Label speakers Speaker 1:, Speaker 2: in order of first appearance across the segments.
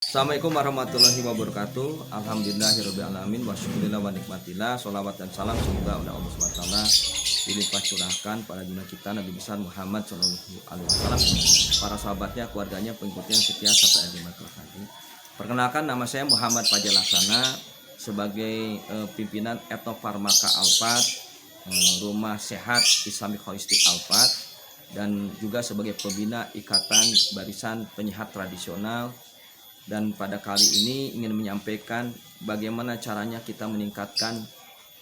Speaker 1: Assalamualaikum warahmatullahi wabarakatuh. Alhamdulillahirrahmanirrahim. Wa syukurillah wa nikmatillah. Sholawat dan salam semoga oleh Allah SWT dilimpah curahkan pada junjungan kita Nabi besar Muhammad SAW, para sahabatnya, keluarganya, pengikutnya yang setia sampai akhir hayat. Perkenalkan, nama saya Muhammad Fajar Laksana sebagai pimpinan Etnofarmaka Alphard, Rumah Sehat Islamic Holistic Alphard, dan juga sebagai pembina Ikatan Barisan Penyehat Tradisional. Dan pada kali ini ingin menyampaikan bagaimana caranya kita meningkatkan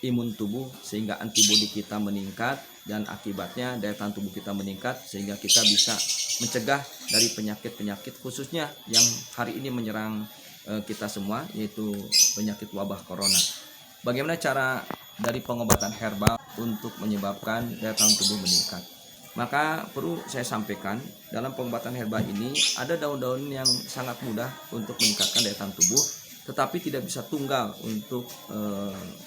Speaker 1: imun tubuh sehingga antibodi kita meningkat dan akibatnya daya tahan tubuh kita meningkat sehingga kita bisa mencegah dari penyakit-penyakit khususnya yang hari ini menyerang kita semua, yaitu penyakit wabah corona. Bagaimana cara dari pengobatan herbal untuk menyebabkan daya tahan tubuh meningkat? Maka perlu saya sampaikan, dalam pengobatan herbal ini ada daun-daun yang sangat mudah untuk meningkatkan daya tahan tubuh, tetapi tidak bisa tunggal untuk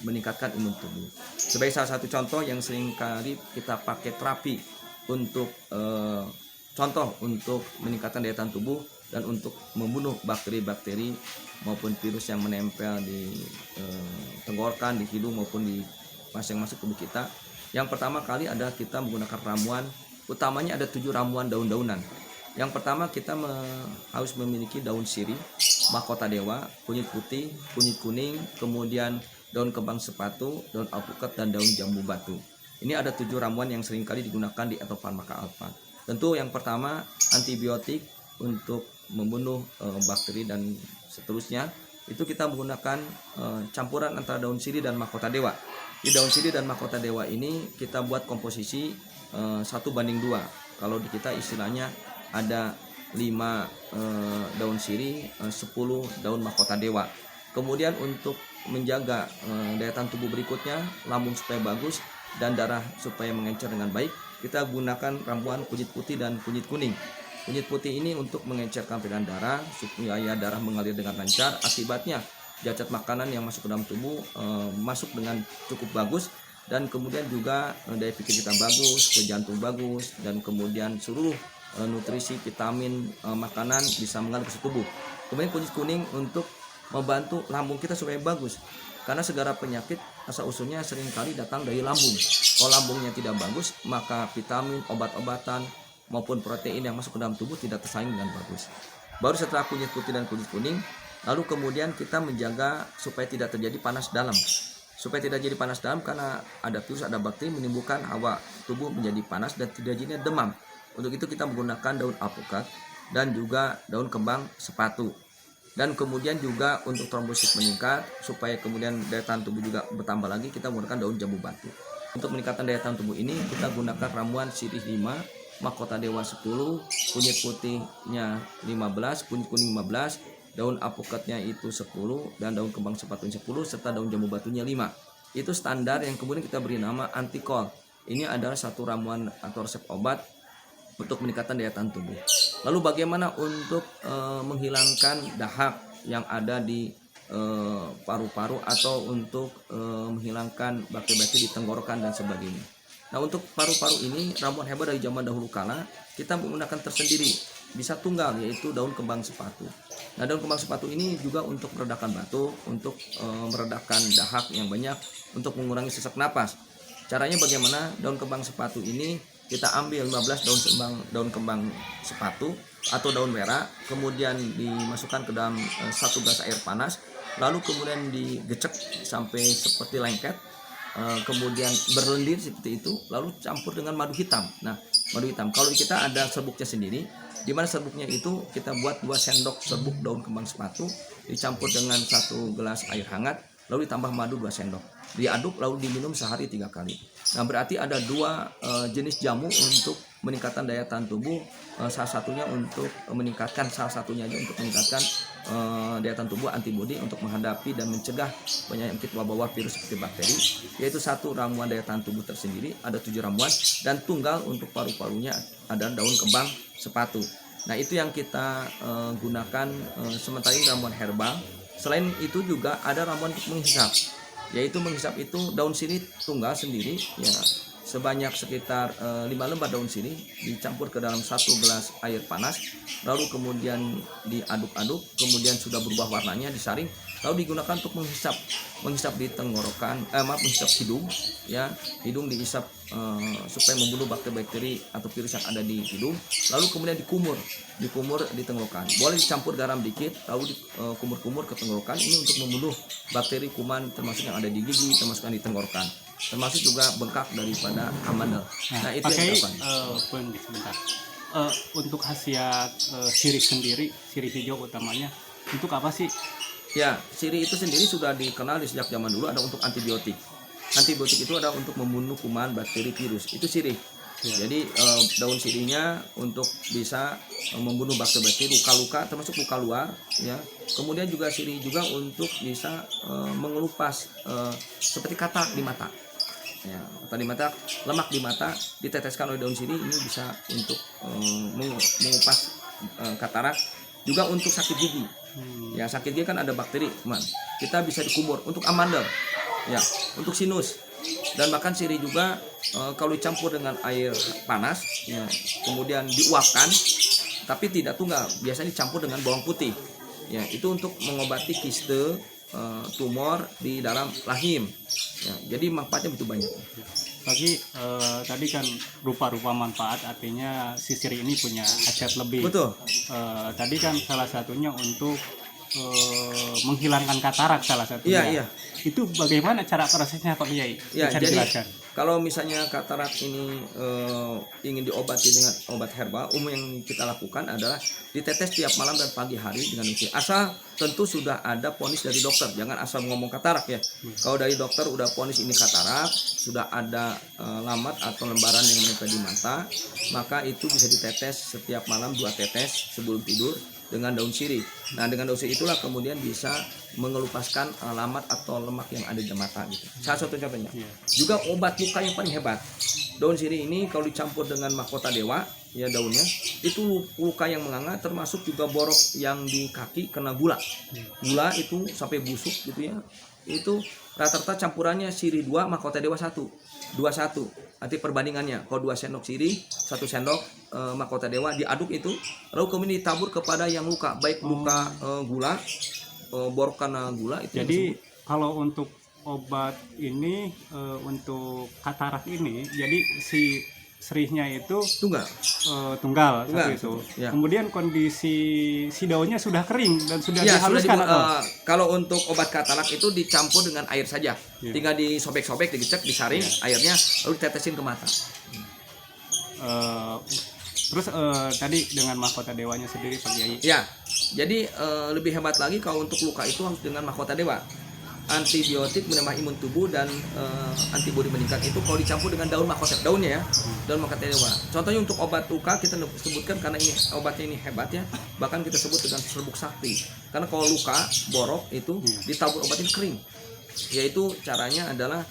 Speaker 1: meningkatkan imun tubuh. Sebagai salah satu contoh yang seringkali kita pakai terapi untuk contoh untuk meningkatkan daya tahan tubuh dan untuk membunuh bakteri-bakteri maupun virus yang menempel di tenggorokan, di hidung maupun di masing-masing tubuh kita. Yang pertama kali adalah kita menggunakan ramuan, utamanya ada 7 ramuan daun-daunan. Yang pertama kita harus memiliki daun sirih, mahkota dewa, kunyit putih, kunyit kuning, kemudian daun kembang sepatu, daun alpukat, dan daun jambu batu. Ini ada 7 ramuan yang seringkali digunakan di Etnofarmaka Alphard. Tentu yang pertama antibiotik untuk membunuh bakteri dan seterusnya. Itu kita menggunakan campuran antara daun sirih dan mahkota dewa. Di daun sirih dan mahkota dewa ini kita buat komposisi 1:2. Kalau di kita istilahnya ada 5 daun sirih, 10 daun mahkota dewa. Kemudian untuk menjaga daya tahan tubuh berikutnya, lambung supaya bagus dan darah supaya mengencer dengan baik, kita gunakan ramuan kunyit putih dan kunyit kuning. Kunyit putih ini untuk mengencerkan peredaran darah supaya darah mengalir dengan lancar. Akibatnya zat makanan yang masuk ke dalam tubuh masuk dengan cukup bagus, dan kemudian juga daya pikir kita bagus, ke jantung bagus, dan kemudian seluruh nutrisi, vitamin, makanan bisa mengalir ke tubuh. Kemudian kunyit kuning untuk membantu lambung kita supaya bagus, karena segala penyakit asal usulnya seringkali datang dari lambung. Kalau lambungnya tidak bagus, maka vitamin, obat-obatan maupun protein yang masuk ke dalam tubuh tidak tersaing dengan bagus. Baru setelah kunyit putih dan kunyit kuning, lalu kemudian kita menjaga supaya tidak terjadi panas dalam. Supaya tidak jadi panas dalam karena ada virus, ada bakteri menimbulkan hawa tubuh menjadi panas dan tidak jadinya demam. Untuk itu kita menggunakan daun alpukat dan juga daun kembang sepatu. Dan kemudian juga untuk trombosit meningkat supaya kemudian daya tahan tubuh juga bertambah lagi, kita menggunakan daun jambu batu. Untuk meningkatkan daya tahan tubuh ini kita gunakan ramuan sirih 5, mahkota dewa 10, kunyit putihnya 15, kunyit kuning 15, daun alpukatnya itu 10, dan daun kembang sepatunya 10, serta daun jambu batunya 5. Itu standar yang kemudian kita beri nama antikol. Ini adalah satu ramuan atau resep obat untuk meningkatkan daya tahan tubuh. Lalu bagaimana untuk menghilangkan dahak yang ada di paru-paru atau untuk menghilangkan bakteri-bakteri di tenggorokan dan sebagainya. Nah, untuk paru-paru ini ramuan herbal dari zaman dahulu kala kita menggunakan tersendiri, bisa tunggal, yaitu daun kembang sepatu. Nah, daun kembang sepatu ini juga untuk meredakan batuk, untuk meredakan dahak yang banyak, untuk mengurangi sesak napas. Caranya bagaimana? Daun kembang sepatu ini kita ambil 15 daun kembang sepatu atau daun merah, kemudian dimasukkan ke dalam 1 gelas air panas, lalu kemudian digecek sampai seperti lengket, kemudian berlendir seperti itu, lalu campur dengan madu hitam. Nah, madu hitam kalau kita ada serbuknya sendiri, di mana serbuknya itu kita buat 2 sendok serbuk daun kembang sepatu dicampur dengan 1 gelas air hangat, lalu ditambah madu 2 sendok, diaduk lalu diminum sehari 3 kali. Nah, berarti ada 2 jenis jamu untuk meningkatkan daya tahan tubuh. Salah satunya untuk meningkatkan, salah satunya aja untuk meningkatkan daya tahan tubuh, antibodi untuk menghadapi dan mencegah penyakit wabah virus seperti bakteri, yaitu 1 ramuan daya tahan tubuh tersendiri, ada 7 ramuan, dan tunggal untuk paru-parunya ada daun kembang sepatu. Nah, itu yang kita gunakan sementara ini ramuan herbal. Selain itu juga ada ramuan untuk menghisap, yaitu menghisap itu daun sirih tunggal sendiri ya, sebanyak sekitar 5 lembar daun sirih dicampur ke dalam 1 gelas air panas, lalu kemudian diaduk-aduk, kemudian sudah berubah warnanya disaring, lalu digunakan untuk menghisap di tenggorokan, menghisap hidung, ya, hidung dihisap supaya membunuh bakteri-bakteri atau virus yang ada di hidung, lalu kemudian dikumur di tenggorokan. Boleh dicampur garam dikit, lalu dikumur-kumur ke tenggorokan, ini untuk membunuh bakteri kuman termasuk yang ada di gigi, termasuk yang di tenggorokan, termasuk juga bengkak daripada amandel. Nah, itu
Speaker 2: pakai
Speaker 1: yang
Speaker 2: sebentar. Untuk khasiat sirih sendiri, sirih hijau utamanya, untuk apa sih?
Speaker 1: Ya, sirih itu sendiri sudah dikenal di sejak zaman dulu ada untuk antibiotik. Antibiotik itu ada untuk membunuh kuman, bakteri, virus. Itu sirih.
Speaker 2: Ya.
Speaker 1: Jadi daun sirihnya untuk bisa membunuh bakteri-bakteri, luka-luka termasuk luka luar, ya. Kemudian juga sirih juga untuk bisa mengelupas seperti katarak di mata. Ya, tadi mata, lemak di mata diteteskan oleh daun sirih, ini bisa untuk mengupas katarak, juga untuk sakit gigi. Ya, sakit gigi kan ada bakteri, teman. Kita bisa dikumur untuk amandel, ya, untuk sinus. Dan bahkan sirih juga kalau dicampur dengan air panas, ya, kemudian diuapkan, tapi tidak tunggal, biasanya dicampur dengan bawang putih. Ya, itu untuk mengobati kiste, tumor di dalam rahim. Ya, jadi manfaatnya begitu banyak.
Speaker 2: Bagi tadi kan rupa-rupa manfaat, artinya si sirih ini punya khasiat lebih.
Speaker 1: Betul.
Speaker 2: Tadi kan salah satunya untuk menghilangkan katarak salah satunya.
Speaker 1: Iya.
Speaker 2: Itu bagaimana cara prosesnya Pak Kiai?
Speaker 1: Ya,
Speaker 2: Bisa
Speaker 1: jadi
Speaker 2: dijelaskan?
Speaker 1: kalau misalnya katarak ini ingin diobati dengan obat herbal, yang kita lakukan adalah ditetes tiap malam dan pagi hari dengan uji. Asal tentu sudah ada vonis dari dokter, jangan asal ngomong katarak ya. Kalau dari dokter udah vonis ini katarak, sudah ada lamat atau lembaran yang menempel di mata, maka itu bisa ditetes setiap malam 2 tetes sebelum tidur dengan daun sirih. Nah, dengan daun sirih itulah kemudian bisa mengelupaskan lamat atau lemak yang ada di mata gitu. Salah satu contohnya. Juga obat luka yang paling hebat. Daun sirih ini kalau dicampur dengan mahkota dewa, ya daunnya, itu luka yang menganga, termasuk juga borok yang di kaki kena gula. Gula itu sampai busuk gitu ya. Itu rata-rata campurannya sirih 2, mahkota dewa 1. 2-1. Nanti perbandingannya, kalau 2 sendok sirih, 1 sendok mahkota dewa diaduk itu, lalu kemudian ditabur kepada yang luka, baik luka gula, borok karena gula itu.
Speaker 2: Jadi kalau untuk obat ini, untuk katarak ini, jadi si serihnya itu tunggal seperti itu.
Speaker 1: Ya.
Speaker 2: Kemudian kondisi si daunnya sudah kering dan sudah
Speaker 1: Ya,
Speaker 2: dihaluskan atau?
Speaker 1: kalau untuk obat katarak itu dicampur dengan air saja. Tinggal disobek-sobek, digecek, disaring airnya, lalu ditetesin ke mata.
Speaker 2: Terus tadi dengan mahkota dewanya sendiri Pak Kiai.
Speaker 1: Ya, jadi lebih hebat lagi kalau untuk luka itu harus dengan mahkota dewa. Antibiotik menambah imun tubuh dan antibodi meningkat itu kalau dicampur dengan daun mahkota, daunnya ya, daun mahkota dewa. Contohnya untuk obat luka kita sebutkan karena ini obatnya ini hebat ya, bahkan kita sebut dengan serbuk sakti. Karena kalau luka borok itu ditabur obat ini kering. Yaitu caranya adalah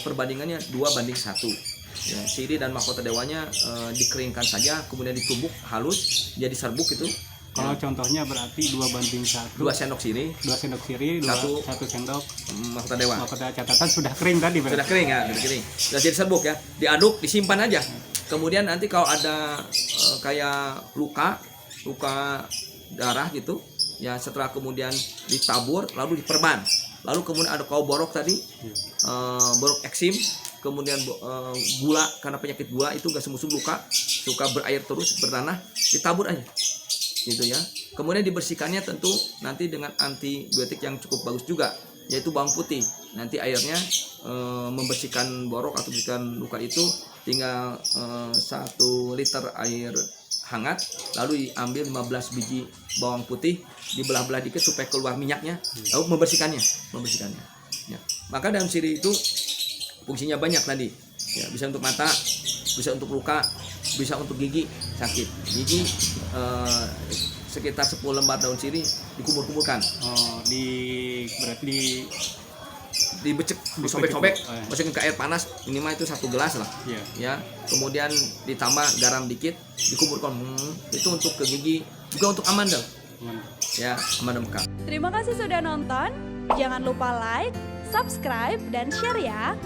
Speaker 1: perbandingannya 2:1. Ya, sirih dan mahkota dewanya dikeringkan saja, kemudian ditumbuk halus jadi serbuk itu.
Speaker 2: Kalau contohnya berarti 2:1.
Speaker 1: 2 sendok sirih,
Speaker 2: 2 sendok sirih, 1 sendok
Speaker 1: mahkota dewa.
Speaker 2: mahkota catatan sudah kering tadi berarti.
Speaker 1: Sudah kering ya, sudah kering. Sudah jadi serbuk ya. Diaduk, disimpan aja. Kemudian nanti kalau ada kayak luka darah gitu, ya setelah kemudian ditabur lalu diperban. Lalu kemudian ada kalau borok tadi, borok eksim, kemudian gula karena penyakit gula itu nggak sembuh luka, suka berair terus bertanah, ditabur aja. Gitu ya. Kemudian dibersihkannya tentu nanti dengan antibiotik yang cukup bagus juga, yaitu bawang putih. Nanti airnya membersihkan borok atau membersihkan luka itu tinggal 1 liter air hangat, lalu diambil 15 biji bawang putih, dibelah-belah dikit supaya keluar minyaknya, lalu membersihkannya. Ya. Maka daun sirih itu fungsinya banyak tadi. Ya, bisa untuk mata, bisa untuk luka, bisa untuk gigi sakit. Gigi sekitar 10 lembar daun sirih dikumur-kumurkan.
Speaker 2: Berarti
Speaker 1: dibecek, disobek-sobek, masukin ke air panas minimal itu 1 gelas lah. Ya, kemudian ditambah garam dikit, dikumurkan. Itu untuk ke gigi, juga untuk amandel. Ya, amandel mekar.
Speaker 3: Terima kasih sudah nonton. Jangan lupa like, subscribe, dan share ya.